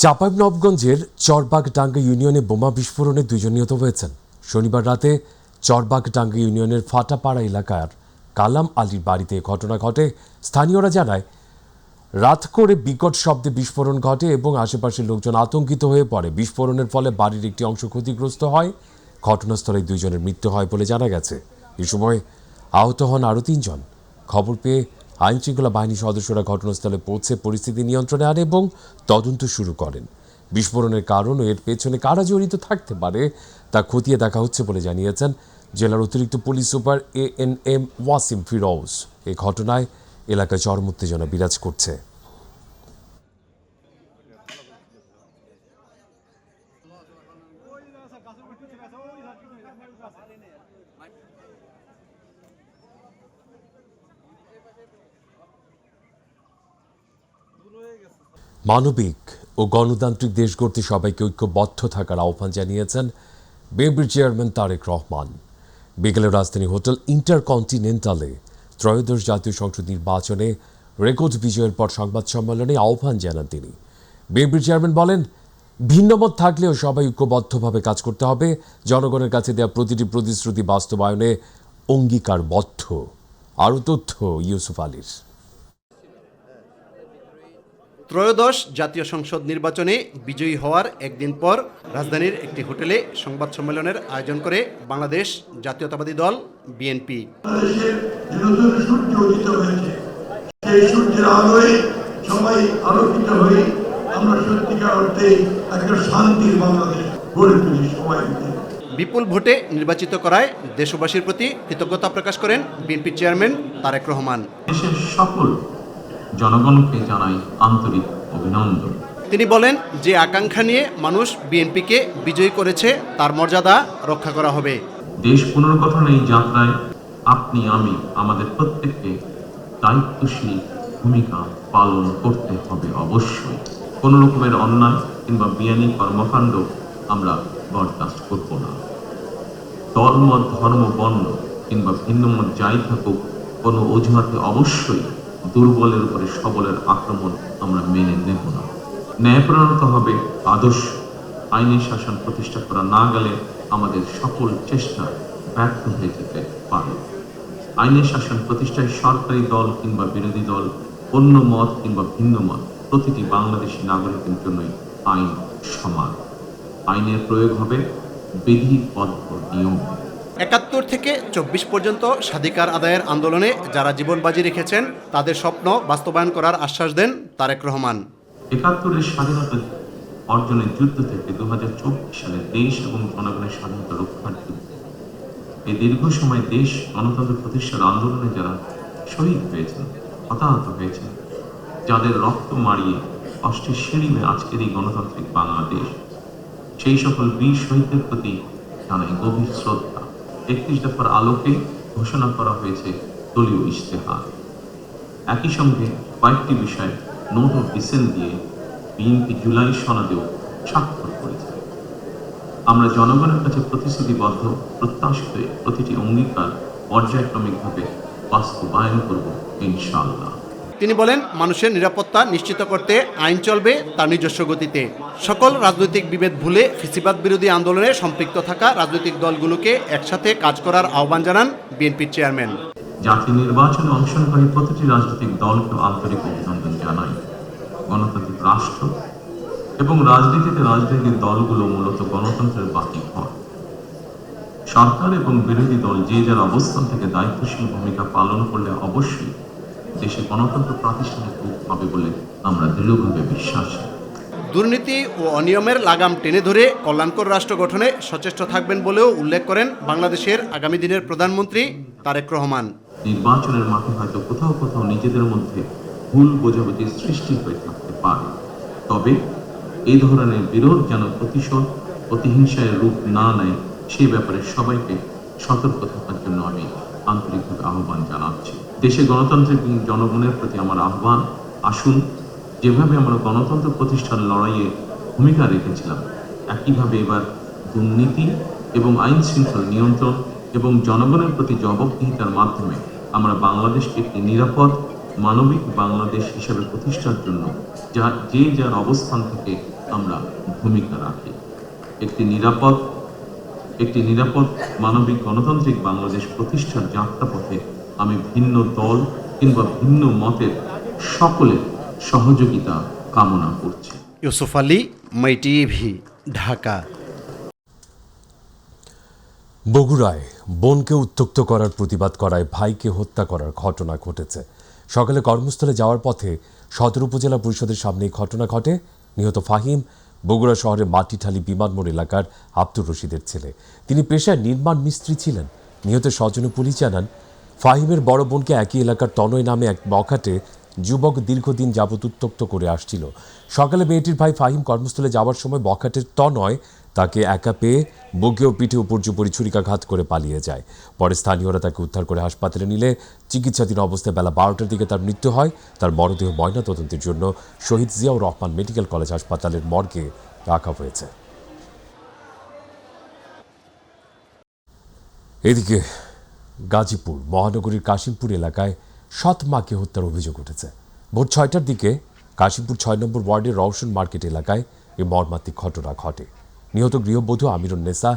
চাঁপাইনবাবগঞ্জের চরবাগডাঙ্গা ইউনিয়নে বোমা বিস্ফোরণে 2 জন নিহত হয়েছেন। শনিবার রাতে চরবাগডাঙ্গা ইউনিয়নের ফাটাপাড়া এলাকার কালাম আলীর বাড়িতে ঘটনা ঘটে। স্থানীয়রা জানায়, রাত করে বিকট শব্দে বিস্ফোরণ ঘটে এবং আশেপাশের লোকজন আতঙ্কিত হয়ে পড়ে। বিস্ফোরণের ফলে বাড়ির একটি অংশ ক্ষতিগ্রস্ত হয়। ঘটনাস্থলে 2 জনের মৃত্যু হয় বলে জানা গেছে। এ সময় আহত হন আরও 3 জন। খবর পেয়ে আইনশৃঙ্খলা বাহিনীর সদস্যরা ঘটনাস্থলে পৌঁছে পরিস্থিতি নিয়ন্ত্রণে আনে এবং তদন্ত শুরু করেন। বিস্ফোরণের কারণ ও এর পেছনে কারা জড়িত থাকতে পারে তা খতিয়ে দেখা হচ্ছে বলে জানিয়েছেন জেলার অতিরিক্ত police super ANM Wasim Firoz. এই ঘটনায় এলাকায় চরম উত্তেজনা বিরাজ করছে। মানবিক ও গণতান্ত্রিক দেশ গড়তে সবাইকে ঐক্যবদ্ধ থাকার আহ্বান জানিয়েছেন বিএনপির চেয়ারম্যান তারেক রহমান। বিকেলে রাজধানী হোটেল ইন্টারকন্টিনেন্টালে ত্রয়োদশ জাতীয় সংসদ নির্বাচনে রেকর্ড বিজয়ের পর সংবাদ সম্মেলনে আহ্বান জানান তিনি। বিএনপির চেয়ারম্যান বলেন, ভিন্নমত থাকলেও সবাই ঐক্যবদ্ধভাবে কাজ করতে হবে। জনগণের কাছে দেওয়া প্রতিটি প্রতিশ্রুতি বাস্তবায়নে অঙ্গীকারবদ্ধ। আরও তথ্য ইউসুফ আলীর। ত্রয়োদশ জাতীয় সংসদ নির্বাচনে বিজয়ী হওয়ার একদিন পর রাজধানীর একটি হোটেলে সংবাদ সম্মেলনের আয়োজন করে বাংলাদেশ জাতীয়তাবাদী দল বিএনপি। বিপুল ভোটে নির্বাচিত করায় দেশবাসীর প্রতি কৃতজ্ঞতা প্রকাশ করেন বিএনপি চেয়ারম্যান তারেক রহমান। দেশের সকল জনগণকে জানাই আন্তরিক অভিনন্দন। তিনি বলেন, যে আকাঙ্ক্ষা নিয়ে মানুষ বিএনপিকে বিজয়ী করেছে তার মর্যাদা রক্ষা করা হবে। দেশ পুনর্গঠনের এই যাত্রায় আপনি আমি আমাদের প্রত্যেককে দায়িত্বশীল ভূমিকা পালন করতে হবে। অবশ্যই কোনো রকমের অন্যায় কিংবা বেআইনি কর্মকাণ্ড আমরা বরদাস্ত করব না। দলমত, ধর্ম, বর্ণ কিংবা ভিন্নমত যাই থাকুক, কোনো অজুহাতে অবশ্যই দুর্বলের উপরে সবলের আক্রমণ আমরা মেনে নেব না। ন্যায়প্রণত হবে আদর্শ। আইনের শাসন প্রতিষ্ঠা করা না গেলে আমাদের সকল চেষ্টা ব্যর্থ হয়ে যেতে পারে। আইনের শাসন প্রতিষ্ঠায় সরকারি দল কিংবা বিরোধী দল, অন্য মত কিংবা ভিন্ন মত, প্রতিটি বাংলাদেশী নাগরিকের জন্যই আইন সমান। আইনের প্রয়োগ হবে বিধিবদ্ধ নিয়ম। ৭১ থেকে ২৪ পর্যন্ত স্বাধিকার আদায়ের আন্দোলনে যারা জীবন বাজি রেখেছেন তাদের স্বপ্ন বাস্তবায়ন করার আশ্বাস দেন তারেক রহমান। ৭১-এর স্বাধীনতা অর্জনের যুদ্ধ থেকে 2024 সালে দেশ এবং জনগণের স্বাধীনতা রক্ষার যুদ্ধ, এই দীর্ঘ সময় দেশ গণতন্ত্র প্রতিষ্ঠার আন্দোলনে যারা শহীদ হয়েছেন, হতাহত হয়েছেন, যাদের রক্ত মারিয়ে কষ্টের সিঁড়িমে আজকের এই গণতান্ত্রিক বাংলাদেশ, সেই সকল বীর শহীদদের প্রতি জানাই গভীর শ্রদ্ধা। 31 দফার আলোকে ঘোষণা করা হয়েছে দলীয় ইশতেহার। একই সঙ্গে কয়েকটি বিষয়ে নোট অফ ডিসেন্ট দিয়ে বিএনপি জুলাই সনদেও স্বাক্ষর করেছে। আমরা জনগণের কাছে প্রতিশ্রুতিবদ্ধ, প্রত্যাশিত প্রতিটি অঙ্গীকার পর্যায়ক্রমিকভাবে বাস্তবায়ন করব ইনশাআল্লাহ। তিনি বলেন, মানুষের নিরাপত্তা নিশ্চিত করতে আইন চলবে তার নিজস্ব গতিতে। সকল রাজনৈতিক বিভেদ ভুলে ফ্যাসিবাদ বিরোধী আন্দোলনে সম্পৃক্ত থাকা রাজনৈতিক দলগুলোকে একসাথে কাজ করার আহ্বান জানান বিএনপির চেয়ারম্যান। জাতীয় নির্বাচনে অংশগ্রহণকারী প্রতিটি রাজনৈতিক দলকে আন্তরিক অভিনন্দন জানাই। গণতান্ত্রিক রাষ্ট্র এবং রাজনৈতিক দলগুলো মূলত গণতন্ত্রের বাকি ঘর। সরকার এবং বিরোধী দল যে যার অবস্থান থেকে দায়িত্বশীল ভূমিকা পালন করলে অবশ্যই দেশে গণতন্ত্র প্রাতিষ্ঠানিক রূপ পাবে বলে আমরা দৃঢ়ভাবে বিশ্বাসী। দুর্নীতি ও অনিয়মের লাগাম টেনে ধরে কল্যাণকর রাষ্ট্র গঠনে সচেষ্ট থাকবেন বলেও উল্লেখ করেন বাংলাদেশের আগামী দিনের প্রধানমন্ত্রী তারেক রহমান। নির্বাচনের মাঠে হয়তো কোথাও কোথাও নিজেদের মধ্যে ভুল বোঝাবুঝির সৃষ্টি হয়ে থাকতে পারে, তবে এই ধরনের বিরোধ যেন প্রতিশোধ, প্রতিহিংসায় রূপ না নেয় সে ব্যাপারে সবাইকে সতর্ক থাকার জন্য আমি আন্তরিকভাবে আহ্বান জানাচ্ছি। দেশে গণতান্ত্রিক জনগণের প্রতি আমার আহ্বান, আসুন যেভাবে আমরা গণতন্ত্র প্রতিষ্ঠার লড়াইয়ে ভূমিকা রেখেছিলাম, একইভাবে এবার দুর্নীতি এবং আইন শৃঙ্খলা নিয়ন্ত্রণ এবং জনগণের প্রতি জবাবদিহিতার মাধ্যমে আমরা বাংলাদেশকে একটি নিরাপদ মানবিক বাংলাদেশ হিসেবে প্রতিষ্ঠার জন্য যে যার অবস্থান থেকে আমরা ভূমিকা রাখি। একটি নিরাপদ মানবিক গণতান্ত্রিক বাংলাদেশ প্রতিষ্ঠার যাত্রাপথে আমি ভিন্ন দল কিংবা ভিন্ন মতের সকলের সহযোগিতা কামনা করছি। ইউসুফ আলী, মাই টিভি, ঢাকা। বগুড়ায় বোনকে উত্ত্যক্ত করার প্রতিবাদ করায় ভাইকে হত্যা করার ঘটনা ঘটেছে। সকালে কর্মস্থলে যাওয়ার পথে সদর উপজেলা পরিষদের সামনে এই ঘটনা ঘটে। নিহত ফাহিম বগুড়া শহরের মাটিঠালী বিমানমোড় এলাকার আব্দুর রশিদের ছেলে। তিনি পেশায় নির্মাণ মিস্ত্রি ছিলেন। নিহতের স্বজনে পুলিশ জানান, ফাহিমের বড় বোনকে একই এলাকার তনয় নামে এক বখাটে যুবক দীর্ঘদিন যাবৎ উত্ত্যক্ত করে আসছিল। সকালে মেয়েটির ভাই ফাহিম কর্মস্থলে যাওয়ার সময় বখাটের তনয় তাকে একা পেয়ে বুকে ও পিঠে উপর্যুপরি ছুরিকাঘাত করে পালিয়ে যায়। পরে স্থানীয়রা তাকে উদ্ধার করে হাসপাতালে নিলে চিকিৎসাধীন অবস্থায় বেলা 12টার দিকে তার মৃত্যু হয়। তার মরদেহ ময়নাতদন্তের জন্য শহীদ জিয়াউর রহমান মেডিকেল কলেজ হাসপাতালের মর্গে রাখা হয়েছে। এদিকে গাজীপুর মহানগরীর কাশিমপুর এলাকায় সৎ মাকে হত্যার অভিযোগ উঠেছে। ভোর 6টার দিকে কাশিমপুর 6 নম্বর ওয়ার্ডের রওশন মার্কেট এলাকায় এই মর্মান্তিক ঘটনা ঘটে। নিহত গৃহবধূ আমিরুন্নেসা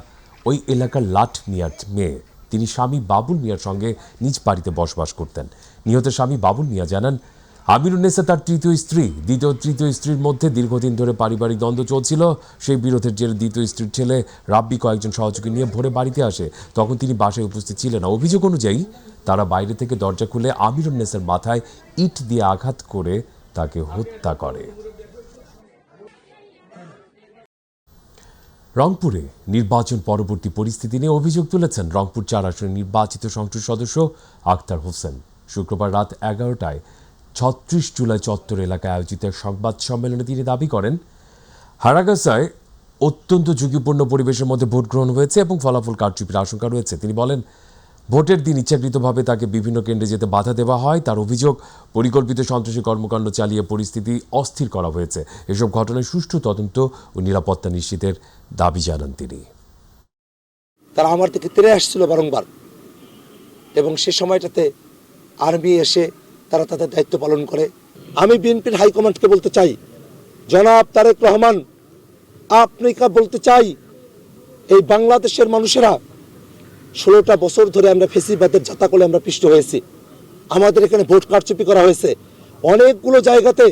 ওই এলাকার লাট মিয়ার মেয়ে। তিনি স্বামী বাবুল মিয়ার সঙ্গে নিজ বাড়িতে বসবাস করতেন। নিহতের স্বামী বাবুল মিয়া জানান, আমিরুন্নেসা তার তৃতীয় স্ত্রীর মধ্যে দীর্ঘদিন ধরে পারিবারিক দ্বন্দ্ব চলছিল। সেই বিরোধের জেরে দ্বিতীয় স্ত্রীর ছেলে রাব্বি কয়েকজন সহযোগী নিয়ে ভোরে বাড়িতে আসে। তখন তিনি বাসায় উপস্থিত ছিলেন না। অভিযোগ অনুযায়ী তারা বাইরে থেকে দরজা খুলে আমিরুন্নেসার মাথায় ইট দিয়ে আঘাত করে তাকে হত্যা করে। রংপুরে নির্বাচন পরবর্তী পরিস্থিতি নিয়ে অভিযোগ তুলেছেন রংপুর 4 আসনের নির্বাচিত সংসদ সদস্য আখতার হোসেন। শুক্রবার রাত 11টায় 36 জুলাই চত্বর এলাকায় আয়োজিত এক সংবাদ সম্মেলনে তিনি দাবি করেন, হারাগাসায় অত্যন্ত ঝুঁকিপূর্ণ পরিবেশের মধ্যে ভোট গ্রহণ হয়েছে এবং ফলাফল কারচুপির আশঙ্কা রয়েছে। তিনি বলেন, ভোটের দিন ইচ্ছাকৃতভাবে তাকে বিভিন্ন কেন্দ্রে যেতে বাধা দেওয়া হয়। তার অভিযোগ, পরিকল্পিত সন্ত্রাসী কর্মকাণ্ড চালিয়ে পরিস্থিতি অস্থির করা হয়েছে। এসব ঘটনায় সুষ্ঠু তদন্ত ও নিরাপত্তা নিশ্চিতের দাবি জানান তিনি। তারা আমার দিকে তেড়ে আসছিল বারংবার, এবং সে সময়টাতে আর্মি এসে তারা তাদের দায়িত্ব পালন করে। আমি বিএনপির হাইকমান্ডকে বলতে চাই, জনাব তারেক রহমান, আপনি বলতে চাই, এই বাংলাদেশের মানুষেরা 16টা বছর ধরে আমরা ফেসিবাদের জাতাকলে আমরা পিষ্ট হয়েছি। আমাদের এখানে ভোট কারচুপি করা হয়েছে অনেকগুলো জায়গাতে।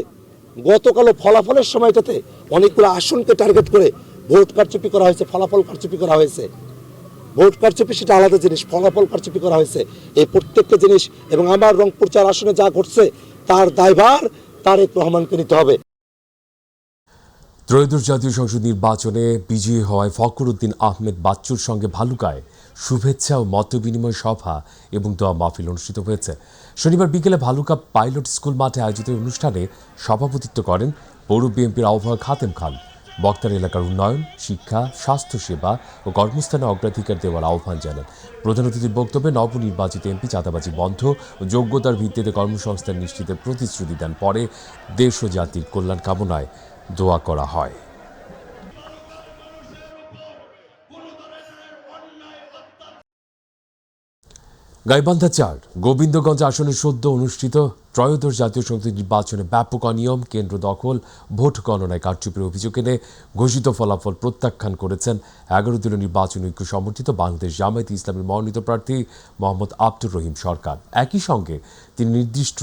গতকালও ফলাফলের সময়টাতে অনেকগুলো আসনকে টার্গেট করে ভোট কারচুপি করা হয়েছে, ফলাফল কারচুপি করা হয়েছে। ভোট কারচুপি সেটা আলাদা জিনিস, ফলাফল কারচুপি করা হয়েছে। এই প্রত্যেকটা জিনিস এবং আমার রংপুর 4 আসনে যা ঘটছে তার দায়ভার তারেক রহমানকে নিতে হবে। ত্রয়োদশ জাতীয় সংসদ নির্বাচনে বিজয়ী হওয়ায় ফখর উদ্দিন আহমেদ বাচ্চুর সঙ্গে ভালুকায় শুভেচ্ছা ও মতবিনিময় সভা এবং দোয়া মাহফিল অনুষ্ঠিত হয়েছে। শনিবার বিকেলে ভালুকা পাইলট স্কুল মাঠে আয়োজিত অনুষ্ঠানে সভাপতিত্ব করেন পৌর বিএনপির আহ্বায়ক হাতেম খান। বক্তার এলাকার উন্নয়ন, শিক্ষা, স্বাস্থ্যসেবা ও কর্মস্থানে অগ্রাধিকার দেওয়ার আহ্বান জানান। প্রধান অতিথির বক্তব্যে নবনির্বাচিত এমপি চাঁদাবাজি বন্ধ ও যোগ্যতার ভিত্তিতে কর্মসংস্থান নিশ্চিতের প্রতিশ্রুতি দেন। পরে দেশ ও জাতির কল্যাণ কামনায় দোয়া করা হয়। গাইবান্ধা 4 গোবিন্দগঞ্জ আসনে সদ্য অনুষ্ঠিত ত্রয়োদশ জাতীয় সংসদ নির্বাচনে ব্যাপক অনিয়ম, কেন্দ্র দখল, ভোট গণনায় কারচুপির অভিযোগ এনে ঘোষিত ফলাফল প্রত্যাখ্যান করেছেন 11 দলীয় নির্বাচন ঐক্য সমর্থিত বাংলাদেশ জামায়াতে ইসলামের মনোনীত প্রার্থী মোহাম্মদ আব্দুর রহিম সরকার। একই সঙ্গে তিনি নির্দিষ্ট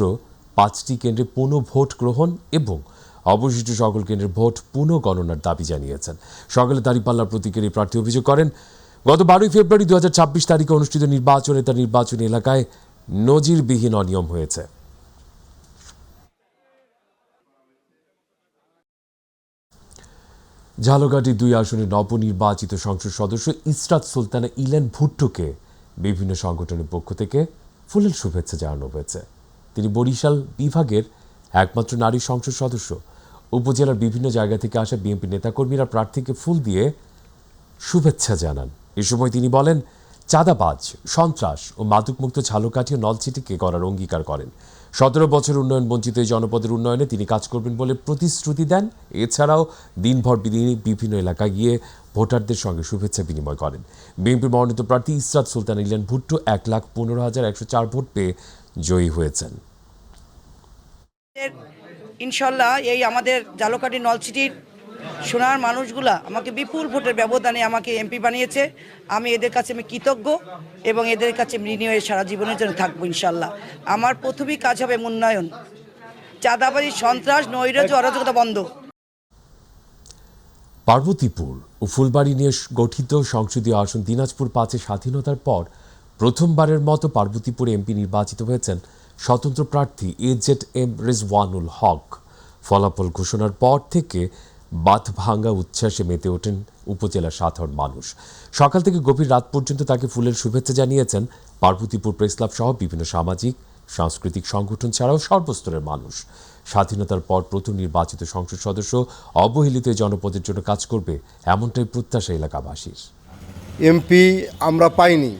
5টি কেন্দ্রে পুনঃ ভোট গ্রহণ এবং অবশিষ্ট সকল কেন্দ্রের ভোট পুনঃ গণনার দাবি জানিয়েছেন। সকালে দাঁড়িপাল্লার প্রতীকের এই প্রার্থী অভিযোগ করেন, গত 12 ফেব্রুয়ারি 2026 তারিখে অনুষ্ঠিত নির্বাচনে তার নির্বাচনী এলাকায় নজিরবিহীন অনিয়ম হয়েছে। ঝালকাঠি 2 আসনের নবনির্বাচিত সংসদ সদস্য ইসরাত সুলতানা ইলেন ভুট্টোকে বিভিন্ন সংগঠনের পক্ষ থেকে ফুলেল শুভেচ্ছা জানানো হয়েছে। তিনি বরিশাল বিভাগের একমাত্র নারী সংসদ সদস্য। উপজেলার বিভিন্ন জায়গা থেকে আসা বিএনপি নেতাকর্মীরা প্রার্থীকে ফুল দিয়ে শুভেচ্ছা জানান। এ সময় তিনি বলেন, চাঁদাবাজ, সন্ত্রাস ও মাদকমুক্ত ঝালকাঠি ও নলছিটিকে করার অঙ্গীকার করেন। 17 বছর উন্নয়ন বঞ্চিত এই জনপদের উন্নয়নে তিনি কাজ করবেন বলে প্রতিশ্রুতি দেন। এছাড়াও দিনভর বিভিন্ন এলাকায় গিয়ে ভোটারদের সঙ্গে শুভেচ্ছা বিনিময় করেন। বিএনপির মনোনীত প্রার্থী ইসরাত সুলতানা ইলেন ভুট্টো 1,15,104 ভোট পেয়ে জয়ী হয়েছেন। ইনশাল্লাহ এই আমাদের ঝালকাঠি নলছিটির সোনার মানুষগুলা আমাকে বিপুল ভোটের ব্যবধানে আমাকে এমপি বানিয়েছে। আমি এদের কাছে আমি কৃতজ্ঞ এবং এদের কাছে ঋণী হয়ে সারা জীবনের জন্য থাকবো ইনশাল্লাহ। আমার প্রথমেই কাজ হবে উন্নয়ন, চাঁদাবাজি, সন্ত্রাস, নৈরাজ্য, অরাজকতা বন্ধ। পার্বতীপুর ও ফুলবাড়ি নিয়ে গঠিত সংসদীয় আসন দিনাজপুর 5-এ স্বাধীনতার পর প্রথমবারের মতো পার্বতীপুরে এমপি নির্বাচিত হয়েছেন স্বতন্ত্র প্রার্থী AZM রেজওয়ানুল হক। ফলাফল ঘোষণার পর থেকে বাঁধ ভাঙ্গা উচ্ছ্বাসে মেতে ওঠেন উপজেলার সাধারণ মানুষ। সকাল থেকে গভীর রাত পর্যন্ত তাকে ফুলের শুভেচ্ছা জানিয়েছেন পার্বতীপুর প্রেস ক্লাব সহ বিভিন্ন সামাজিক সাংস্কৃতিক সংগঠন ছাড়াও সর্বস্তরের মানুষ। স্বাধীনতার পর প্রথম নির্বাচিত সংসদ সদস্য অবহেলিত জনপদের জন্য কাজ করবে, এমনটাই প্রত্যাশা এলাকাবাসীর। এমপি আমরা পাইনি,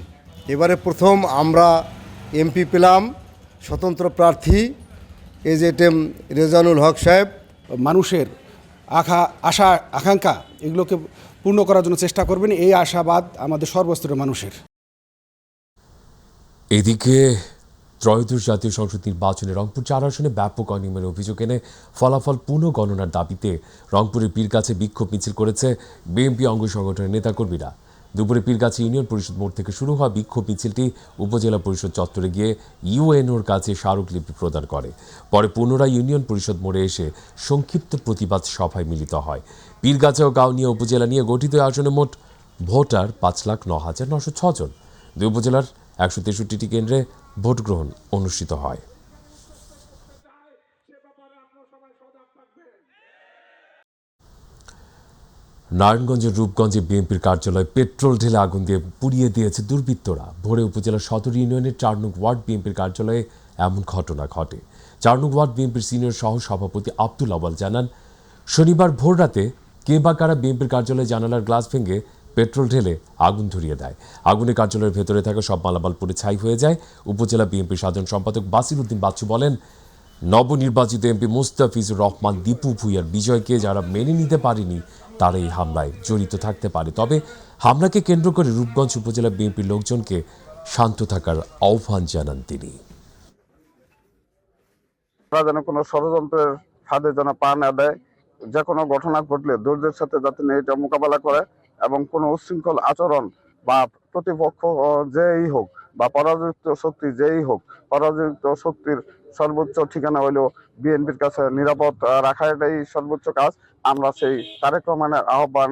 এবারে প্রথম আমরা এমপি পেলাম স্বতন্ত্র প্রার্থী AZM রেজওয়ানুল হক সাহেব। মানুষের আশা আকাঙ্ক্ষা এগুলোকে পূর্ণ করার জন্য চেষ্টা করবেন, এই আশাবাদ আমাদের সর্বস্তরের মানুষের। এদিকে ত্রয়োদশ জাতীয় সংসদ নির্বাচনে রংপুর 4 আসনে ব্যাপক অনিয়মের অভিযোগ এনে ফলাফল পুনঃগণনার দাবিতে রংপুরের পীরগাছে বিক্ষোভ মিছিল করেছে বিএনপি অঙ্গ সংগঠনের নেতাকর্মীরা। দুপুরে পীরগাছি ইউনিয়ন পরিষদ মোড় থেকে শুরু হওয়া বিক্ষোভ মিছিলটি উপজেলা পরিষদ চত্বরে গিয়ে ইউএনওর কাছে স্মারকলিপি প্রদান করে। পরে পুনরায় ইউনিয়ন পরিষদ মোড়ে এসে সংক্ষিপ্ত প্রতিবাদ সভায় মিলিত হয়। পীরগাছা ও গাউনিয়া উপজেলা নিয়ে গঠিত আসনে মোট ভোটার 5,09,906 জন। দুই উপজেলার 163টি কেন্দ্রে ভোট গ্রহণ অনুষ্ঠিত হয়। নারায়ণগঞ্জের রূপগঞ্জে বিএনপির কার্যালয়ে পেট্রোল ঢেলে আগুন দিয়ে পুড়িয়ে দিয়েছে দুর্বৃত্তরা। ভোরে উপজেলার সদর ইউনিয়নের 4 নং ওয়ার্ড বিএনপির কার্যালয়ে এমন ঘটনা ঘটে। 4 নং ওয়ার্ড বিএনপির সিনিয়র সহ সভাপতি আব্দুল আওয়াল জানান, শনিবার ভোর রাতে কে বা কারা বিএনপির কার্যালয়ে জানালার গ্লাস ভেঙে পেট্রোল ঢেলে আগুন ধরিয়ে দেয়। আগুনে কার্যালয়ের ভেতরে থাকা সব মালামাল পুড়ে ছাই হয়ে যায়। উপজেলা বিএনপির সাধারণ সম্পাদক বাসির উদ্দিন বাচ্চু বলেন, নবনির্বাচিত এমপি মুস্তাফিজুর রহমান দীপু ভূঁইয়ার বিজয়কে যারা মেনে নিতে পারেনি তারা এই হামলায় জড়িত থাকতে পারে। তবে হামলাকে কেন্দ্র করে রূপগঞ্জ উপজেলা বিএনপির লোকজনকে শান্ত থাকার আহ্বান জানান তিনি। যেন কোনো ষড়যন্ত্রের ফাঁদে যেন পা না দেয়, যে কোনো ঘটনা ঘটলে ধৈর্যের সাথে যাতে এটা মোকাবেলা করে এবং কোনো উচ্ছৃঙ্খল আচরণ বা প্রতিপক্ষ যেই হোক বা পরাজিত শক্তি যেই হোক, পরাজিত শক্তির সর্বোচ্চ ঠিকানা হইলেও বিএনপির কাছে নিরাপদ রাখা, এটাই সর্বোচ্চ কাজ। আমরা সেই তারেক রহমানের আহ্বান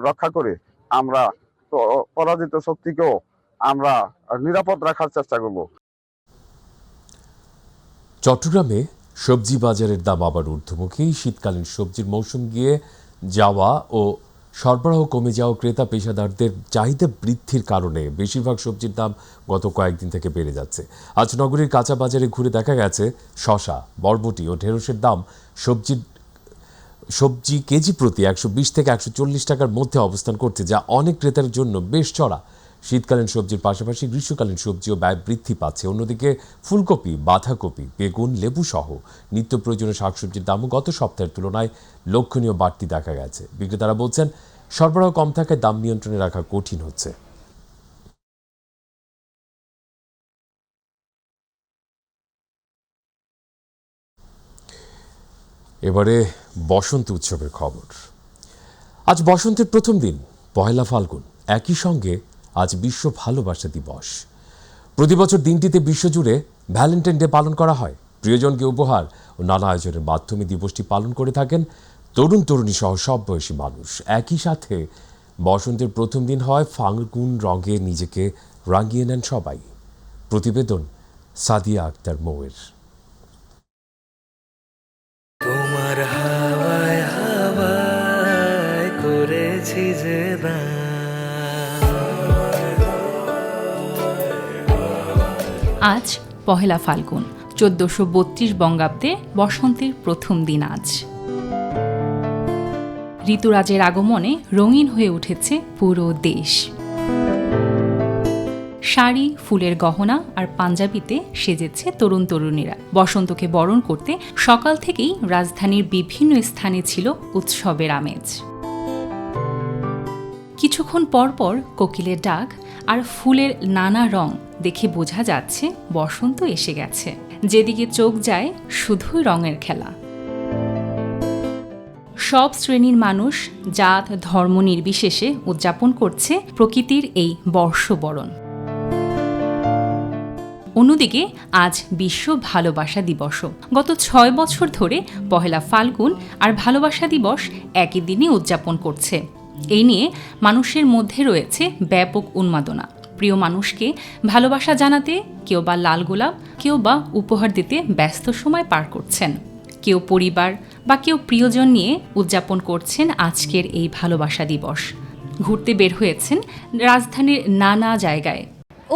রক্ষা করে আমরা পরাজিত শক্তিকেও আমরা নিরাপদ রাখার চেষ্টা করব। চট্টগ্রামে সবজি বাজারের দাম আবার ঊর্ধ্বমুখী। শীতকালীন সবজির মৌসুম গিয়ে যাওয়া ও সরবরাহ কমে যাওয়া ক্রেতা পেশাদারদের চাহিদা বৃদ্ধির কারণে বেশিরভাগ সবজির দাম গত কয়েকদিন থেকে বেড়ে যাচ্ছে। আজ নগরীর কাঁচা বাজারে ঘুরে দেখা গেছে শসা, বরবটি ও ঢেঁড়সের দাম সবজি কেজি প্রতি 120 থেকে 140 টাকার মধ্যে অবস্থান করছে, যা অনেক ক্রেতার জন্য বেশ চড়া। শীতকালীন সবজির পাশাপাশি গ্রীষ্মকালীন সবজিও ব্যয় বৃদ্ধি পাচ্ছে। অন্যদিকে ফুলকপি, বাঁধাকপি, বেগুন, লেবু সহ নিত্য প্রয়োজনীয় শাকসবজির দামও গত সপ্তাহের তুলনায় লক্ষণীয় বাড়তি দেখা গেছে। বিক্রেতারা বলছেন, সরবরাহ কম থাকায় দাম নিয়ন্ত্রণে রাখা কঠিন হচ্ছে। এবারে বসন্ত উৎসবের খবর। আজ বসন্তের প্রথম দিন, পহেলা ফাল্গুন। একই সঙ্গে আজ বিশ্ব ভালোবাসা দিবস। প্রতি বছর দিনটিতে বিশ্বজুড়ে ভ্যালেন্টাইন ডে পালন করা হয়। প্রিয়জনকে উপহার ও নানা আয়োজনের মাধ্যমে দিবসটি পালন করে থাকেন তরুণ তরুণী সহ সব বয়সী মানুষ। একই সাথে বসন্তের প্রথম দিন হয় ফাল্গুন রঙে নিজেকে রাঙিয়ে নেন সবাই। প্রতিবেদন সাদিয়া আক্তার মৌয়ের। তোমার হাওয়ায় হাওয়ায় করেছি যে আজ পহেলা ফাল্গুন, 1432 বঙ্গাব্দে বসন্তের প্রথম দিন আজ। ঋতুরাজের আগমনে রঙিন হয়ে উঠেছে পুরো দেশ। শাড়ি, ফুলের গহনা আর পাঞ্জাবিতে সেজেছে তরুণ তরুণীরা। বসন্তকে বরণ করতে সকাল থেকেই রাজধানীর বিভিন্ন স্থানে ছিল উৎসবের আমেজ। কিছুক্ষণ পর পর কোকিলের ডাক আর ফুলের নানা রং দেখে বোঝা যাচ্ছে বসন্ত এসে গেছে। যেদিকে চোখ যায় শুধুই রঙের খেলা। সব শ্রেণীর মানুষ জাত ধর্ম নির্বিশেষে উদযাপন করছে প্রকৃতির এই বর্ষবরণ। অন্যদিকে আজ বিশ্ব ভালোবাসা দিবসও। গত 6 বছর ধরে পহেলা ফাল্গুন আর ভালোবাসা দিবস একই দিনে উদযাপন করছে। এই নিয়ে মানুষের মধ্যে রয়েছে ব্যাপক উন্মাদনা। প্রিয় মানুষকে ভালোবাসা জানাতে কেউ বা লাল গোলাপ, কেউ বা উপহার দিতে ব্যস্ত সময় পার করছেন। কেউ পরিবার বা কেউ প্রিয়জন নিয়ে উদযাপন করছেন আজকের এই ভালোবাসা দিবস। ঘুরতে বের হয়েছেন রাজধানীর নানা জায়গায়।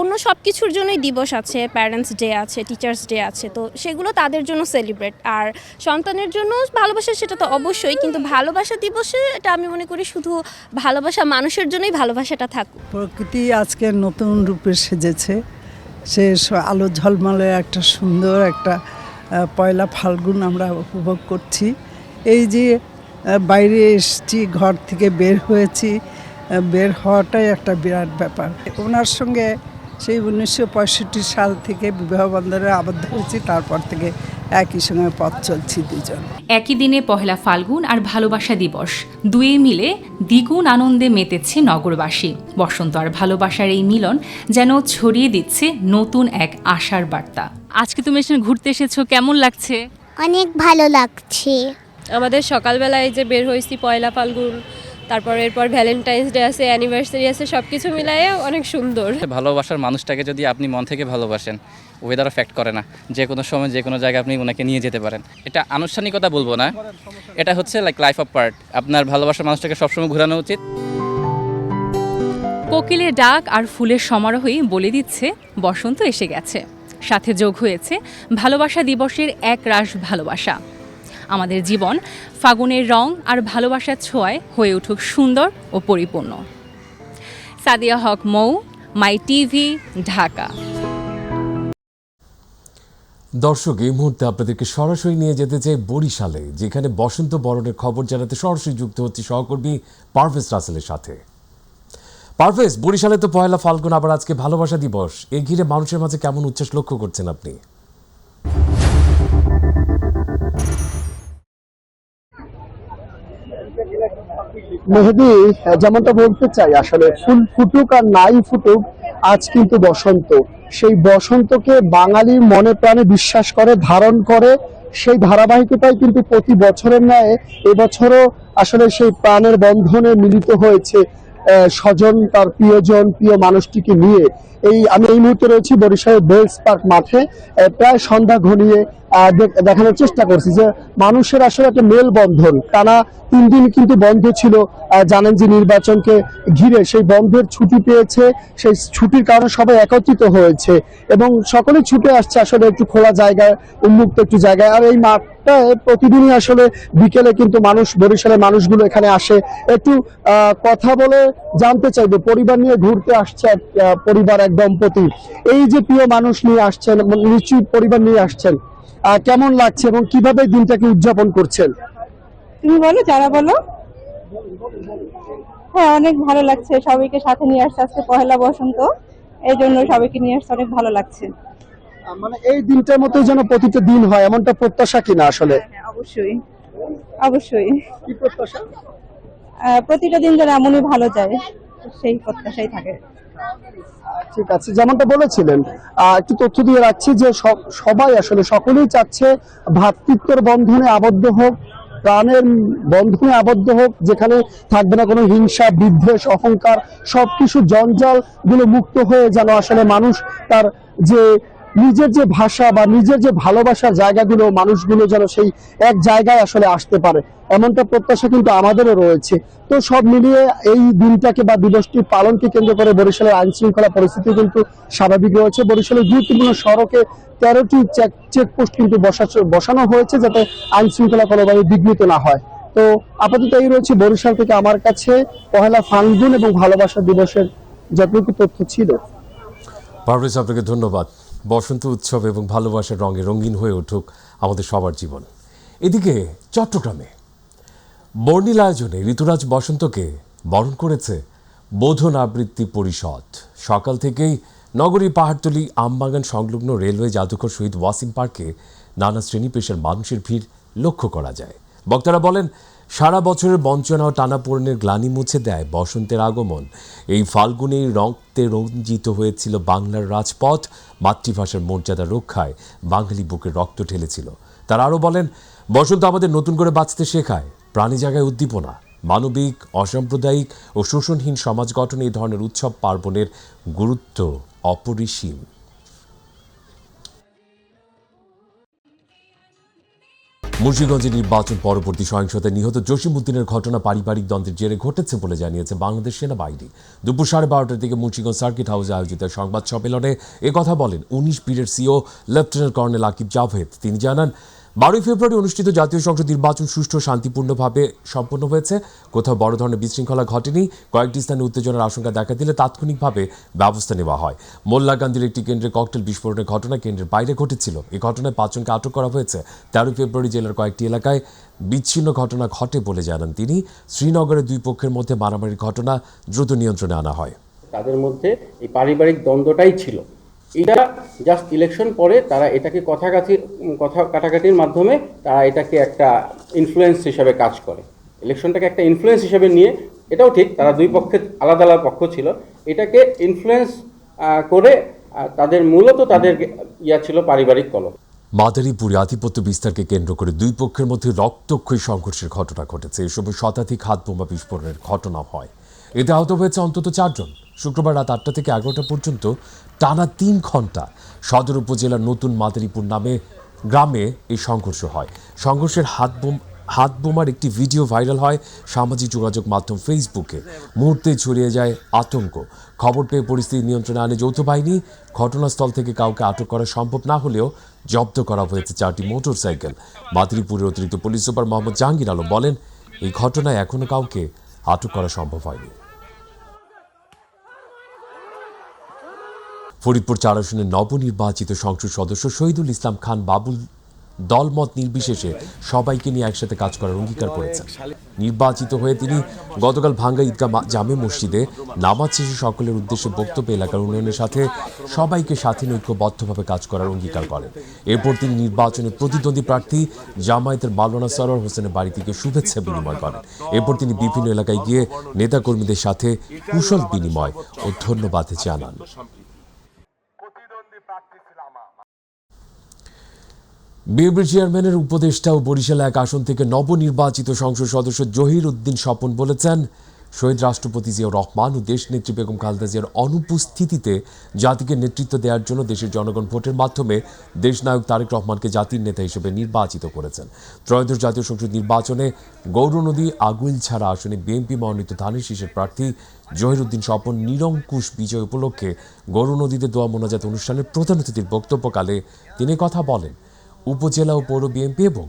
অন্য সব কিছুর জন্যই দিবস আছে, প্যারেন্টস ডে আছে, টিচার্স ডে আছে, তো সেগুলো তাদের জন্য সেলিব্রেট। আর সন্তানের জন্য ভালোবাসা সেটা তো অবশ্যই, কিন্তু ভালোবাসা দিবসে এটা আমি মনে করি শুধু ভালোবাসা মানুষের জন্যই ভালোবাসাটা থাকুক। প্রকৃতি আজকে নতুন রূপে সেজেছে। সে আলো ঝলমলে একটা সুন্দর একটা পয়লা ফাল্গুন আমরা উপভোগ করছি। এই যে বাইরে এসেছি, ঘর থেকে বের হয়েছি, বের হওয়াটাই একটা বিরাট ব্যাপার। ওনার সঙ্গে সেই 1965 সাল থেকে বিবাহ বন্ধনে আবদ্ধ হয়েছি, তারপর থেকে একই সঙ্গে পথ চলছি দুজন। একই দিনে পহেলা ফাল্গুন আর ভালোবাসা দিবস দুয়ে মিলে দ্বিগুণ আনন্দে মেতেছে নগরবাসী। বসন্ত আর ভালোবাসার এই মিলন যেন ছড়িয়ে দিচ্ছে নতুন এক আশার বার্তা। আজকে তুমি এখানে ঘুরতে এসেছো, কেমন লাগছে? অনেক ভালো লাগছে। আমাদের সকালবেলায় যে বের হয়েছি পয়লা ফাল্গুন, তারপর এরপর ভ্যালেন্টাইন্স ডে আছে, অ্যানিভার্সারি আছে, সব কিছু মিলায়ে অনেক সুন্দর। ভালোবাসার মানুষটাকে যদি আপনি মন থেকে ভালোবাসেন, ওয়েদার এফেক্ট করে না, যে কোনো সময় যে কোনো জায়গায় আপনি ওনাকে নিয়ে যেতে পারেন। এটা আনুষ্ঠানিকতা বলবো না, এটা হচ্ছে লাইফ অফ পার্ট। আপনার ভালোবাসার মানুষটাকে সবসময় ঘোরানো উচিত। কোকিলের ডাক আর ফুলের সমারোহই বলে দিচ্ছে বসন্ত এসে গেছে। সাথে যোগ হয়েছে ভালোবাসা দিবসের এক রাশ ভালোবাসা। আমাদের জীবন ফাগুনের রং আর ভালোবাসার ছোঁয়ায় হয়ে উঠুক সুন্দর ও পরিপূর্ণ। সাদিয়া হক মৌ, মাই টিভি, ঢাকা। দর্শক, এই মুহূর্তে আপনাদেরকে সরাসরি নিয়ে যেতে চাই বরিশালে, যেখানে বসন্ত বরণের খবর জানাতে সরাসরি যুক্ত হচ্ছে সহকর্মী পারভেজ রাসেলের সাথে। পারভেজ, বরিশালে তো পয়লা ফাল্গুন, আবার আজকে ভালোবাসা দিবস, এই ঘিরে মানুষের মাঝে কেমন উচ্ছ্বাস লক্ষ্য করছেন আপনি? মেহেদি, যেমনটা বলতে চাই, আসলে ফুল ফুটুক আর নাই ফুটুক, আজ কিন্তু বসন্ত। সেই বসন্তকে বাঙালির মনে প্রাণে বিশ্বাস করে, ধারণ করে, সেই ধারাবাহিকতাই কিন্তু প্রতি বছরের ন্যায় এবছরও আসলে সেই প্রাণের বন্ধনে মিলিত হয়েছে স্বজন, তার প্রিয়জন, প্রিয় মানুষটিকে নিয়ে। আমি এই মুহূর্তে রয়েছি বরিশালের বেলস পার্ক মাঠে। প্রায় সন্ধ্যা ঘনিয়ে দেখানোর চেষ্টা করছি যে মানুষের আসলে একটা মেলবন্ধন। টানা 3 দিন কিন্তু বন্ধ ছিল, জানেন যে নির্বাচনকে ঘিরে সেই বন্ধের ছুটি পেয়েছে। সেই ছুটির কারণে সবাই একত্রিত হয়েছে এবং সকলেই ছুটে আসছে আসলে একটু খোলা জায়গায়, উন্মুক্ত একটু জায়গায়। আর এই মাঠটায় প্রতিদিনই আসলে বিকেলে কিন্তু মানুষ, বরিশালের মানুষগুলো এখানে আসে। একটু কথা বলে জানতে চাইবে, পরিবার নিয়ে ঘুরতে আসছে পরিবার, এক দম্পতি। এই যে প্রিয় মানুষ নিয়ে আসছেন, নিশ্চয়ই পরিবার নিয়ে আসছেন, কেমন লাগছে এবং কিভাবে দিনটাকে উদযাপন করছেন? তুমি বলো, যারা বলো। হ্যাঁ, অনেক ভালো লাগছে, সবাইকে সাথে নিয়ে আসছে। আজকে পহেলা বসন্ত, এই জন্য সবাইকে নিয়ে আসছে, অনেক ভালো লাগছে। মানে এই দিনটার মতো যেন প্রতিটা দিন হয়, এমনটা প্রত্যাশা কিনা আসলে? অবশ্যই, অবশ্যই। কি প্রত্যাশা? প্রতিটা দিন যেন এমনই ভালো যায়, সেই প্রত্যাশাই থাকে। ঠিক আছে, যেমনটা বলেছিলেন, একটু তথ্য দিয়ে রাখছি যে সবাই আসলে সকলেই চাচ্ছে ভ্রাতৃত্বের বন্ধনে আবদ্ধ হোক, প্রাণের বন্ধনে আবদ্ধ হোক, যেখানে থাকবে না কোনো হিংসা, বিদ্বেষ, অহংকার, সবকিছু জঞ্জাল গুলো মুক্ত হয়ে যেন আসলে মানুষ তার যে নিজের যে ভাষা বা নিজের যে ভালোবাসার জায়গাগুলো, মানুষগুলো যেন সেই এক জায়গায় আসলে আসতে পারে, এমনটা প্রত্যাশা কিন্তু আমাদেরও রয়েছে। তো সব মিলিয়ে এই দিনটাকে বা দিবসটির পালনকে কেন্দ্র করে বরিশালের আইন শৃঙ্খলা পরিস্থিতি কিন্তু স্বাভাবিক রয়েছে। বরিশালের গুরুত্বপূর্ণ সড়কে 13টি চেকপোস্ট কিন্তু বসানো হয়েছে, যাতে আইন শৃঙ্খলা কোনোভাবে বিঘ্নিত না হয়। তো আপাতত এই রয়েছে বরিশাল থেকে আমার কাছে পহেলা ফাল্গুন এবং ভালোবাসা দিবসের যতটুকু তথ্য ছিল। পারভেজ, আপনাকে ধন্যবাদ। বসন্ত উৎসব এবং ভালোবাসার রঙে রঙিন হয়ে উঠুক আমাদের সবার জীবন। এদিকে চট্টগ্রামে বর্ণিল আয়োজনে ঋতুরাজ বসন্তকে বরণ করেছে বোধন আবৃত্তি পরিষদ। সকাল থেকেই নগরীর পাহাড়তলি আমবাগান সংলগ্ন রেলওয়ে জাদুঘর শহীদ ওয়াসিম পার্কে নানা শ্রেণী পেশার মানুষের ভিড় লক্ষ্য করা যায়। বক্তারা বলেন, সারা বছরের বঞ্চনা ও টানাপোড়েনের গ্লানি মুছে দেয় বসন্তের আগমন। এই ফাল্গুনেই রক্তে রঞ্জিত হয়েছিল বাংলার রাজপথ। মাতৃভাষার মর্যাদা রক্ষায় বাঙালি বুকের রক্ত ঢেলেছিল। তারা আরও বলেন, বসন্ত আমাদের নতুন করে বাঁচতে শেখায়, প্রাণী জাগায় উদ্দীপনা। মানবিক, অসাম্প্রদায়িক ও শোষণহীন সমাজ গঠনে এই ধরনের উৎসব পার্বণের গুরুত্ব অপরিসীম। মুন্সিগঞ্জে নির্বাচন পরবর্তী সহিংসতায় নিহত জসিমউদ্দিনের ঘটনা পারিবারিক দ্বন্দ্বের জেরে ঘটেছে বলে জানিয়েছে বাংলাদেশ সেনাবাহিনী। দুপুর 12:30টার দিকে মুন্সিগঞ্জ সার্কিট হাউসে আয়োজিত সংবাদ সম্মেলনে একথা বলেন 19 বীরের CO lieutenant colonel Akib Javed. তিনি জানান, 12 ফেব্রুয়ারি অনুষ্ঠিত জাতীয় সংসদ নির্বাচন সুষ্ঠু শান্তিপূর্ণভাবে সম্পন্ন হয়েছে। কোথাও বড় ধরনের বিশৃঙ্খলা ঘটেনি। কয়েকটি স্থানে উত্তেজনার আশঙ্কা দেখা দিলে তাৎক্ষণিকভাবে ব্যবস্থা নেওয়া হয়। মোল্লাকান্দির একটি কেন্দ্রে ককটেল বিস্ফোরণের ঘটনা কেন্দ্রের বাইরে ঘটেছিল। এই ঘটনায় 5 জনকে আটক করা হয়েছে। 13 ফেব্রুয়ারি জেলার কয়েকটি এলাকায় বিচ্ছিন্ন ঘটনা ঘটে বলে জানান তিনি। শ্রীনগরে দুই পক্ষের মধ্যে মারামারির ঘটনা দ্রুত নিয়ন্ত্রণে আনা হয়। তাদের মধ্যে এই পারিবারিক দ্বন্দ্বটাই ছিল। এটা জাস্ট ইলেকশন পরে তারা এটাকে কথা কাটাকাটির মাধ্যমে তারা এটাকে একটা ইনফ্লুয়েন্স হিসাবে কাজ করে। ইলেকশনটাকে একটা ইনফ্লুয়েন্স হিসাবে নিয়ে, এটাও ঠিক তারা দুই পক্ষের আলাদা আলাদা পক্ষ ছিল, এটাকে ইনফ্লুয়েন্স করে তাদের মূলত তাদের ছিল পারিবারিক কলহ। মাদারীপুরে আধিপত্য বিস্তারকে কেন্দ্র করে দুই পক্ষের মধ্যে রক্তক্ষয়ী সংঘর্ষের ঘটনা ঘটেছে। এ সময় শতাধিক হাত বোমা বিস্ফোরণের ঘটনা হয়। এতে আহত হয়েছে অন্তত 4 জন। শুক্রবার রাত 8টা থেকে 11টা পর্যন্ত টানা 3 ঘন্টা সদর উপজেলার নতুন মাদারীপুর নামে গ্রামে এই সংঘর্ষ হয়। সংঘর্ষের হাত বোমার একটি ভিডিও ভাইরাল হয় সামাজিক যোগাযোগ মাধ্যম ফেসবুকে। মুহূর্তে ছড়িয়ে যায় আতঙ্ক। খবর পেয়ে পরিস্থিতি নিয়ন্ত্রণে আনে যৌথ বাহিনী। ঘটনাস্থল থেকে কাউকে আটক করা সম্ভব না হলেও জব্দ করা হয়েছে 4টি মোটরসাইকেল। মাদারীপুরের অতিরিক্ত পুলিশ সুপার মোহাম্মদ জাহাঙ্গীর আলম বলেন, এই ঘটনায় এখনো কাউকে আটক করা সম্ভব হয়নি। ফরিদপুর 4 আসনের নবনির্বাচিত সংসদ সদস্য শহীদুল ইসলাম খান বাবুল দলমত নির্বিশেষে সবাইকে নিয়ে একসাথে কাজ করার অঙ্গীকার করেছেন। নির্বাচিত হয়ে তিনি গতকাল ভাঙ্গা ঈদগাহ জামে মসজিদে নামাজ শেষে সকলের উদ্দেশ্যে বক্তব্য এলাকার উন্নয়নের সাথে সবাইকে সাথে ঐক্যবদ্ধভাবে কাজ করার অঙ্গীকার করেন। এরপর তিনি নির্বাচনের প্রতিদ্বন্দ্বী প্রার্থী জামায়াতের মাওলানা সরোয়ার হোসেনের বাড়ি থেকে শুভেচ্ছা বিনিময় করেন। এরপর তিনি বিভিন্ন এলাকায় গিয়ে নেতাকর্মীদের সাথে কুশল বিনিময় ও ধন্যবাদ জানান। বিএনপির চেয়ারম্যানের উপদেষ্টা ও বরিশাল 1 আসন থেকে নবনির্বাচিত সংসদ সদস্য জহির উদ্দিন স্বপন বলেছেন, শহীদ রাষ্ট্রপতি জিয়াউর রহমান ও দেশনেত্রী বেগম খালেদা জিয়ার অনুপস্থিতিতে জাতিকে নেতৃত্ব দেওয়ার জন্য দেশের জনগণ ভোটের মাধ্যমে দেশনায়ক তারেক রহমানকে জাতির নেতা হিসেবে নির্বাচিত করেছেন। ত্রয়োদশ জাতীয় সংসদ নির্বাচনে গৌরনদী আগুইলছাড়া আসনে বিএনপি মনোনীত ধানের শীষের প্রার্থী জহির উদ্দিন স্বপন নিরঙ্কুশ বিজয় উপলক্ষে গৌরনদীতে দোয়া মোনাজাত অনুষ্ঠানের প্রধান অতিথির বক্তব্যকালে তিনি কথা বলেন। উপজেলা ও পৌর বিএনপি এবং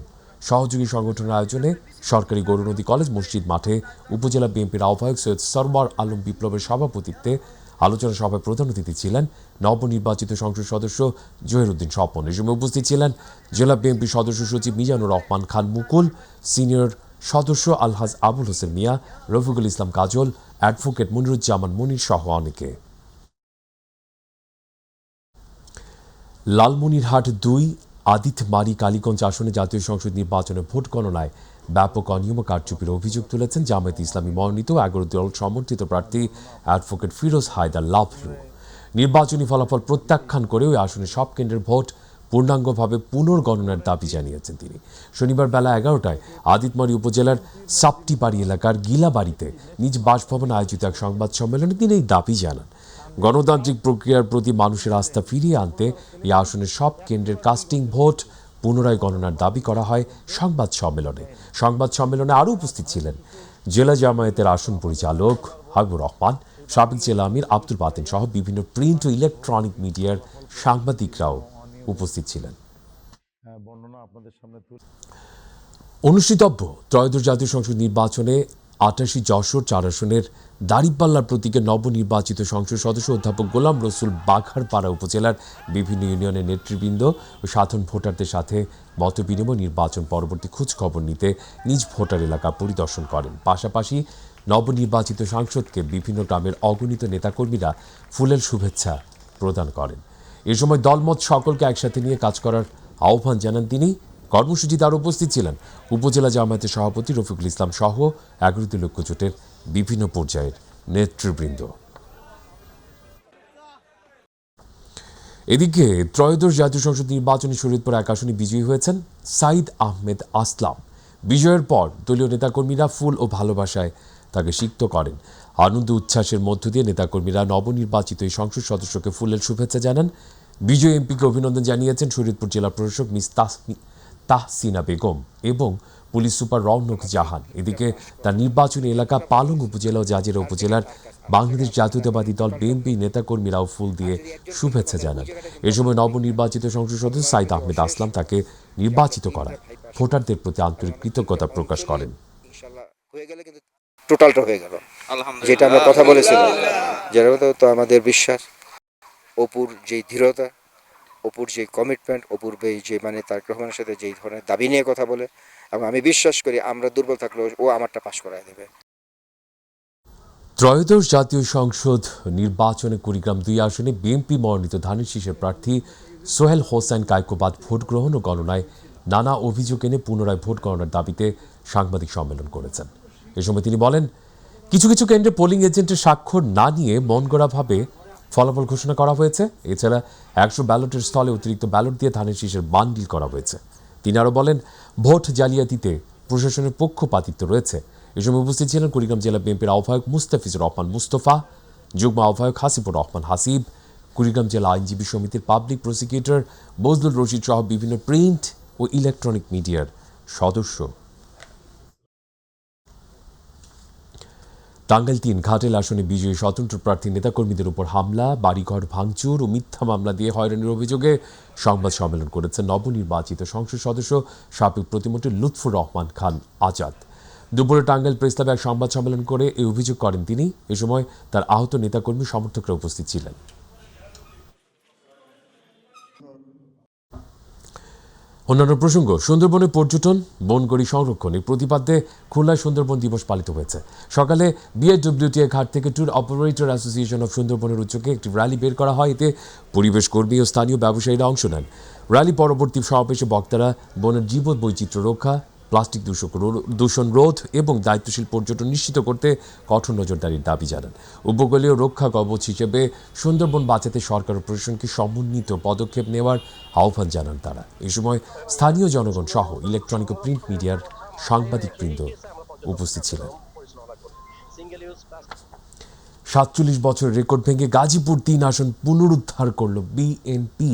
সহযোগী সংগঠনের আয়োজনে সরকারি গৌরনদী কলেজ মসজিদ মাঠে উপজেলা বিএনপির আহ্বায়ক সৈয়দ সরওয়ার আলম বিপ্লবের সভাপতিত্বে আলোচনা সভায় প্রধান অতিথি ছিলেন নবনির্বাচিত সংসদ সদস্য জহির উদ্দিন স্বপন। এই সময় উপস্থিত ছিলেন জেলা বিএনপি সদস্য সচিব মিজানুর রহমান খান মুকুল, সিনিয়র সদস্য আলহাজ আবুল হোসেন মিয়া, রফিকুল ইসলাম কাজল, অ্যাডভোকেট মনিরুজ্জামান মনির সহ অনেকে। লালমনিরহাট 2 আদিতমারি কালীগঞ্জ আসনে জাতীয় সংসদ নির্বাচনে ভোট গণনায় ব্যাপক অনিয়ম কারচুপির অভিযোগ তুলেছেন জামায়াত ইসলামী মনোনীত 11 দল সমর্থিত প্রার্থী অ্যাডভোকেট ফিরোজ হায়দার লাভলু। নির্বাচনী ফলাফল প্রত্যাখ্যান করে ওই আসনে সব কেন্দ্রের ভোট পূর্ণাঙ্গভাবে পুনর্গণনার দাবি জানিয়েছেন তিনি। শনিবার বেলা 11টায় আদিতমারি উপজেলার সাপটিবাড়ি এলাকার গিলাবাড়িতে নিজ বাসভবনে আয়োজিত এক সংবাদ সম্মেলনে তিনি এই দাবি জানান। গণতান্ত্রিক প্রক্রিয়ার প্রতি মানুষের আস্থা ফিরিয়ে আনতে এই আসনের সব কেন্দ্রের কাস্টিং ভোট পুনরায় গণনার দাবি করা হয় সংবাদ সম্মেলনে। সংবাদ সম্মেলনে আরও উপস্থিত ছিলেন জেলা জামায়াতের আসন পরিচালক হাবিবুর রহমান, সাবেক জেলা আমির আব্দুল বাতিন সহ বিভিন্ন প্রিন্ট ও ইলেকট্রনিক মিডিয়ার সাংবাদিকরাও উপস্থিত ছিলেন। অনুষ্ঠিতব্য ত্রয়োদশ জাতীয় সংসদ নির্বাচনে 88 যশোর 4 আসনের দাঁড়িপাল্লার প্রতীকে নবনির্বাচিত সংসদ সদস্য অধ্যাপক গোলাম রসুল বাঘারপাড়া উপজেলার বিভিন্ন ইউনিয়নের নেতৃবৃন্দ ও সাধারণ ভোটারদের সাথে মতবিনিময় নির্বাচন পরবর্তী খোঁজখবর নিতে নিজ ভোটার এলাকা পরিদর্শন করেন। পাশাপাশি নবনির্বাচিত সাংসদকে বিভিন্ন গ্রামের অগণিত নেতাকর্মীরা ফুলেল শুভেচ্ছা প্রদান করেন। এ সময় দলমত সকলকে একসাথে নিয়ে কাজ করার আহ্বান জানান তিনি। কর্মসূচিতে আরও উপস্থিত ছিলেন উপজেলা জামায়াতের সভাপতি রফিকুল ইসলাম সহ 11টি লক্ষ্যজোটের বিভিন্ন পর্যায়ের নেতৃবৃন্দ। এদিকে ত্রয়োদশ জাতীয় সংসদ নির্বাচনে শরীয়তপুর 1 আসনে বিজয়ী হয়েছেন সাইদ আহমেদ আসলাম। বিজয়ের পর দলীয় নেতাকর্মীরা ফুল ও ভালোবাসায় তাকে সিক্ত করেন। আনন্দ উচ্ছ্বাসের মধ্য দিয়ে নেতাকর্মীরা নবনির্বাচিত এই সংসদ সদস্যকে ফুলের শুভেচ্ছা জানান। বিজয় এমপিকে অভিনন্দন জানিয়েছেন শরীয়তপুর জেলা প্রশাসক মিস তাহসিনা বেগম এবং পুলিশ সুপার রওনক জাহান। এদিকে তার নির্বাচনী এলাকা পালং উপজেলা ও জাজিরা উপজেলার বাংলাদেশ জাতীয়তাবাদী দল বিএনপি নেতাকর্মীরাও ফুল দিয়ে শুভেচ্ছা জানান। এ সময় নবনির্বাচিত সংসদ সদস্য সাইদ আহমেদ আসলাম তাকে নির্বাচিত করায় ভোটারদের প্রতি আন্তরিক কৃতজ্ঞতা প্রকাশ করেন। টোটালটা হয়ে গেল, যেটা আমরা কথা বলেছিলাম, যেটা তো আমাদের বিশ্বাস, অপুর যে দৃঢ়তা, অপুর যে কমিটমেন্ট, অপুর যে মানে তারেক রহমানের সাথে যেই ধরনের দাবি নিয়ে কথা বলে, এবং আমি বিশ্বাস করি আমরা দুর্বল থাকলেও ও আমারটা পাশ করায় দেবে। ত্রয়োদশ জাতীয় সংসদ নির্বাচনে কুড়িগ্রাম 2 আসনে বিএনপি মনোনীত ধানের শীষের প্রার্থী সোহেল হোসেন কায়কোবাদ ভোট গ্রহণ ও গণনায় নানা অভিযোগ এনে পুনরায় ভোট গণনার দাবিতে সাংবাদিক সম্মেলন করেছেন। এ সময় তিনি বলেন, কিছু কিছু কেন্দ্রে পোলিং এজেন্টের স্বাক্ষর না নিয়ে মনগড়াভাবে ফলাফল ঘোষণা করা হয়েছে। এছাড়া 100 ব্যালটের স্থলে অতিরিক্ত ব্যালট দিয়ে ধানের শীষের বান্ডিল করা হয়েছে। তিনি আরও বলেন, ভোট জালিয়াতিতে প্রশাসনের পক্ষপাতিত্ব রয়েছে। এ সময় উপস্থিত ছিলেন কুড়িগ্রাম জেলা বিএনপির আহ্বায়ক মুস্তাফিজুর রহমান মুস্তফা, যুগ্ম আহ্বায়ক হাসিবুর রহমান হাসিব, কুড়িগ্রাম জেলা আইনজীবী সমিতির পাবলিক প্রসিকিউটর বজলুর রশিদ সহ বিভিন্ন প্রিন্ট ও ইলেকট্রনিক মিডিয়ার সদস্য। টাঙ্গাইল 3 ঘাটেল আসনে বিজয়ী স্বতন্ত্র প্রার্থী নেতাকর্মীদের উপর হামলা, বাড়িঘর ভাঙচুর ও মিথ্যা মামলা দিয়ে হয়রানির অভিযোগে সংবাদ সম্মেলন করেছেন নবনির্বাচিত সংসদ সদস্য সাবেক প্রতিমন্ত্রী লুৎফুর রহমান খান আজাদ। দুপুরে টাঙ্গাইল প্রেস ক্লাবে এক সংবাদ সম্মেলন করে এই অভিযোগ করেন তিনি। এ সময় তার আহত নেতাকর্মী সমর্থকরা উপস্থিত ছিলেন। অন্যান্য প্রসঙ্গ, সুন্দরবনে পর্যটন, বনগড়ি সংরক্ষণের প্রতিপাদ্যে খুলনায় সুন্দরবন দিবস পালিত হয়েছে। সকালে বিআরডব্লিউটিএ ঘাট থেকে ট্যুর অপারেটর অ্যাসোসিয়েশন অফ সুন্দরবনের উদ্যোগে একটি র্যালি বের করা হয়। এতে পরিবেশ কর্মী ও স্থানীয় ব্যবসায়ীরা অংশ নেন। র্যালি পরবর্তী সমাবেশে বক্তারা বনের জীবন বৈচিত্র্য রক্ষা, প্লাস্টিক দূষণ রোধ এবং দায়িত্বশীল পর্যটন নিশ্চিত করতে কঠোর নজরদারির দাবি জানান। উপকূলীয় রক্ষা কবচ হিসেবে সুন্দরবন বাঁচাতে সরকার ও প্রশাসনকে সমন্বিত পদক্ষেপ নেওয়ার আহ্বান জানান তারা। এ সময় স্থানীয় জনগণ সহ ইলেকট্রনিক ও প্রিন্ট মিডিয়ার সাংবাদিকবৃন্দ উপস্থিত ছিলেন। 47 বছরের রেকর্ড ভেঙে গাজীপুর 3 আসন পুনরুদ্ধার করল বিএনপি।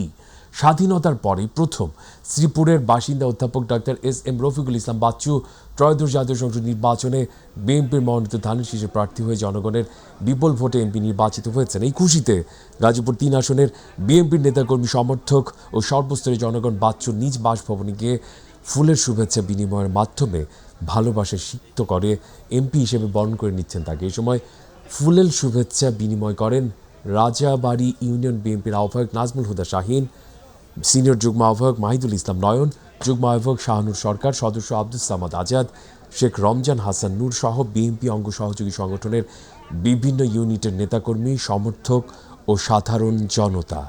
স্বাধীনতার পরেই প্রথম শ্রীপুরের বাসিন্দা অধ্যাপক ডক্টর এস.এম. রফিকুল ইসলাম বাচ্চু ত্রয়োদশ জাতীয় সংসদ নির্বাচনে বিএনপির মনোনীত ধানের শীষের প্রার্থী হয়ে জনগণের বিপুল ভোটে এমপি নির্বাচিত হয়েছেন। এই খুশিতে গাজীপুর 3 আসনের বিএনপির নেতাকর্মী, সমর্থক ও সর্বস্তরের জনগণ বাচ্চুর নিজ বাসভবনে গিয়ে ফুলের শুভেচ্ছা বিনিময়ের মাধ্যমে ভালোবাসা সিক্ত করে এমপি হিসেবে বরণ করে নিচ্ছেন তাকে। এই সময় ফুলের শুভেচ্ছা বিনিময় করেন রাজাবাড়ী ইউনিয়ন বিএনপির আহ্বায়ক নাজমুল হুদা শাহিন, সিনিয়র যুগ্ম আহ্বায়ক মাহিদুল ইসলাম নয়ন, যুগ্ম আহ্বায়ক শাহানুর সরকার, সদস্য আব্দুস সামাদ আজাদ, শেখ রমজান হাসান নূর সহ বিএনপি অঙ্গ সহযোগী সংগঠনের বিভিন্ন ইউনিটের নেতাকর্মী, সমর্থক ও সাধারণ জনতা।